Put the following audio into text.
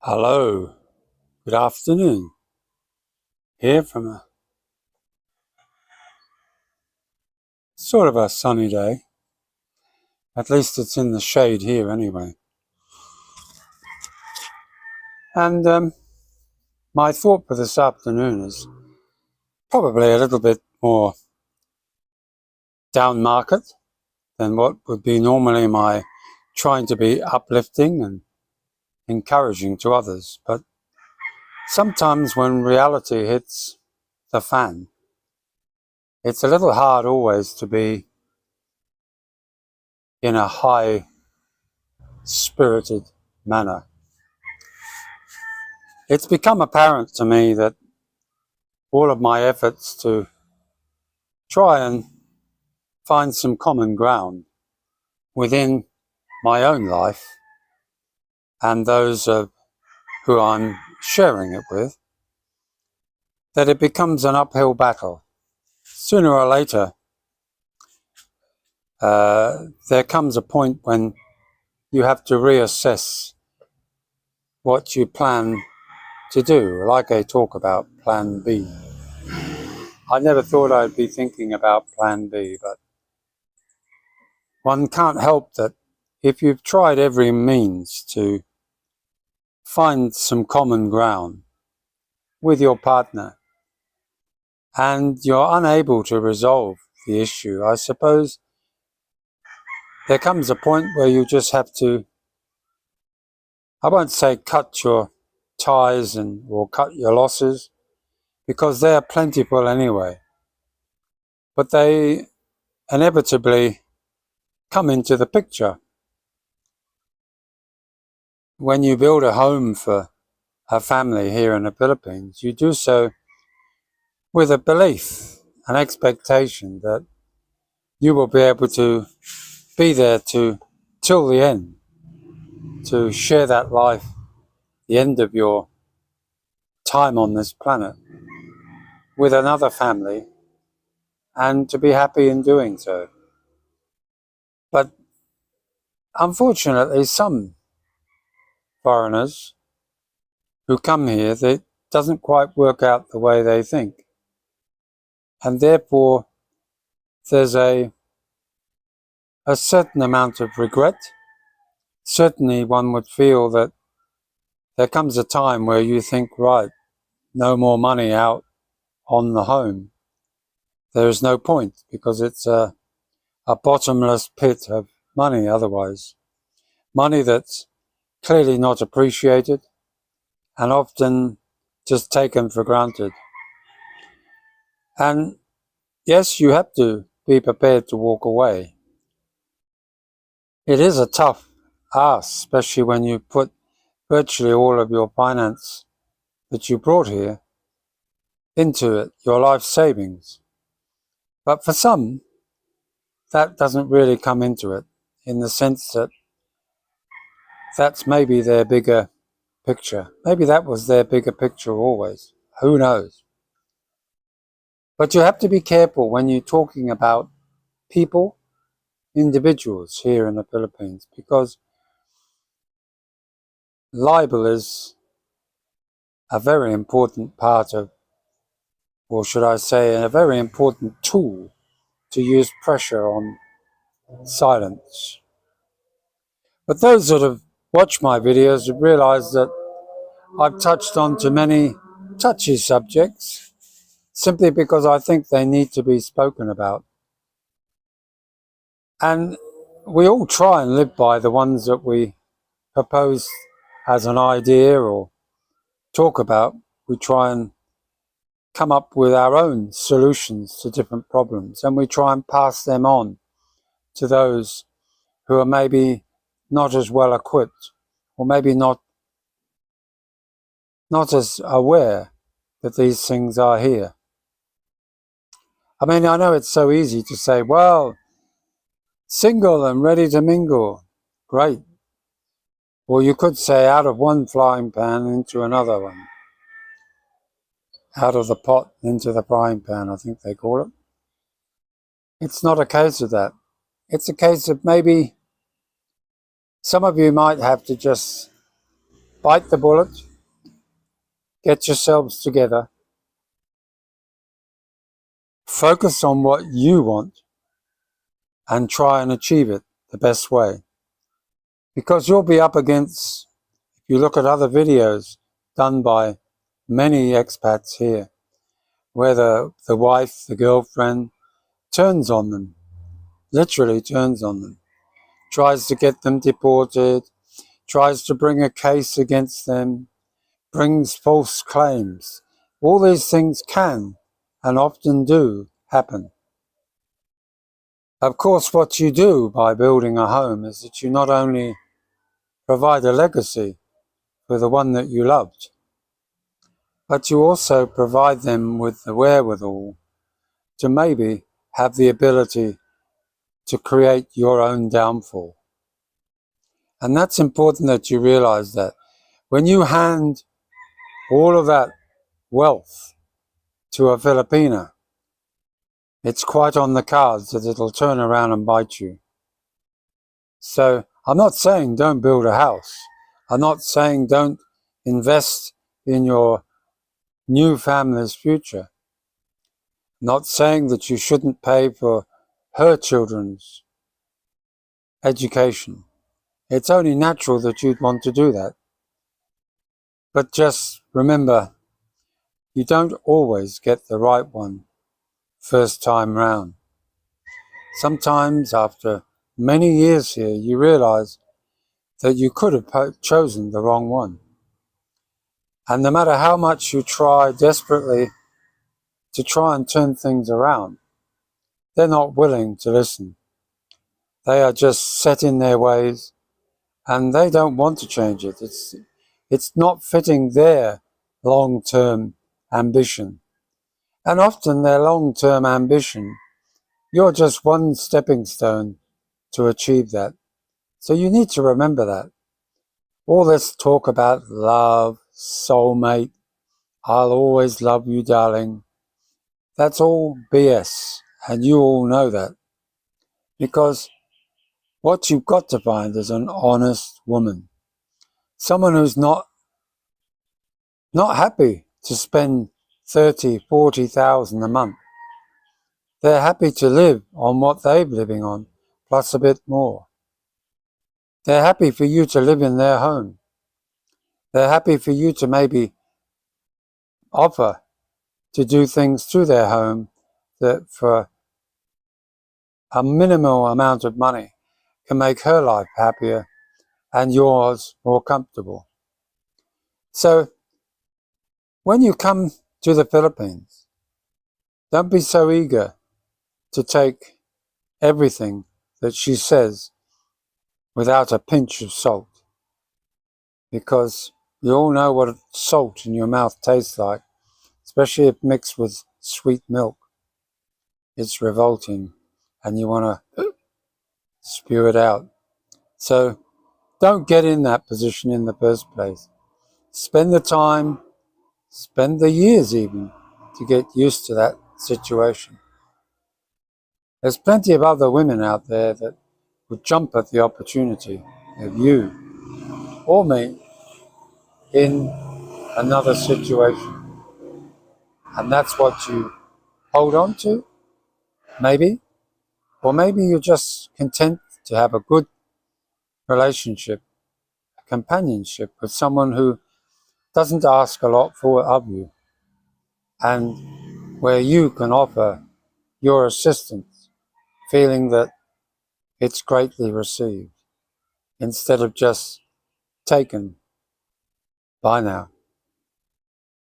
Hello, good afternoon. Here from a sort of a sunny day. At least it's in the shade here anyway. And my thought for this afternoon is probably a little bit more down market than what would be normally my trying to be uplifting and encouraging to others. But sometimes when reality hits the fan, it's a little hard always to be in a high-spirited manner. It's become apparent to me that all of my efforts to try and find some common ground within my own life and those who I'm sharing it with, that it becomes an uphill battle. Sooner or later, there comes a point when you have to reassess what you plan to do, like I talk about Plan B. I never thought I'd be thinking about Plan B, but one can't help that if you've tried every means to find some common ground with your partner and you're unable to resolve the issue, I suppose there comes a point where you just have to, I won't say cut your ties or cut your losses, because they are plentiful anyway, but they inevitably come into the picture. When you build a home for a family here in the Philippines, you do so with a belief, an expectation that you will be able to be there till the end, to share that life, the end of your time on this planet, with another family, and to be happy in doing so. But unfortunately, some foreigners who come here, it doesn't quite work out the way they think. And therefore, there's a certain amount of regret. Certainly one would feel that there comes a time where you think, right, no more money out on the home. There is no point, because it's a bottomless pit of money otherwise. Money that's clearly not appreciated and often just taken for granted. And yes, you have to be prepared to walk away. It is a tough ask, especially when you put virtually all of your finance that you brought here into it, your life savings. But for some, that doesn't really come into it, in the sense that that's maybe their bigger picture. Maybe that was their bigger picture always. Who knows? But you have to be careful when you're talking about people, individuals here in the Philippines, because libel is a very important part of, or should I say, a very important tool to use pressure on silence. But those that have watched my videos have realized that I've touched on to many touchy subjects simply because I think they need to be spoken about. And we all try and live by the ones that we propose as an idea or talk about. We try and come up with our own solutions to different problems, and we try and pass them on to those who are maybe not as well equipped, or maybe not as aware that these things are here. I mean, I know it's so easy to say, well, single and ready to mingle, great. Or you could say out of one frying pan into another one. Out of the pot into the frying pan, I think they call it. It's not a case of that. It's a case of maybe some of you might have to just bite the bullet, get yourselves together, focus on what you want, and try and achieve it the best way. Because you'll be up against, if you look at other videos done by many expats here, where the wife, the girlfriend, turns on them, literally turns on them, tries to get them deported, tries to bring a case against them, brings false claims. All these things can and often do happen. Of course, what you do by building a home is that you not only provide a legacy for the one that you loved, but you also provide them with the wherewithal to maybe have the ability to create your own downfall. And that's important that you realize that when you hand all of that wealth to a Filipina, it's quite on the cards that it'll turn around and bite you. So I'm not saying don't build a house. I'm not saying don't invest in your new family's future. I'm not saying that you shouldn't pay for her children's education. It's only natural that you'd want to do that. But just remember, you don't always get the right one first time round. Sometimes after many years here, you realize that you could have chosen the wrong one. And no matter how much you try desperately to try and turn things around, they're not willing to listen. They are just set in their ways and they don't want to change it. It's not fitting their long-term ambition. And often their long-term ambition, you're just one stepping stone to achieve that. So you need to remember that. All this talk about love, soulmate, I'll always love you, darling, that's all BS. And you all know that. Because what you've got to find is an honest woman. Someone who's not happy to spend 30, 40,000 a month. They're happy to live on what they're living on, plus a bit more. They're happy for you to live in their home. They're happy for you to maybe offer to do things to their home that for a minimal amount of money can make her life happier and yours more comfortable. So when you come to the Philippines, don't be so eager to take everything that she says without a pinch of salt, because you all know what salt in your mouth tastes like, especially if mixed with sweet milk. It's revolting and you want to spew it out. So don't get in that position in the first place. Spend the time, spend the years even, to get used to that situation. There's plenty of other women out there that would jump at the opportunity of you or me in another situation. And that's what you hold on to, maybe. Or maybe you're just content to have a good relationship, a companionship with someone who doesn't ask a lot of you, and where you can offer your assistance, feeling that it's greatly received, instead of just taken. Bye now.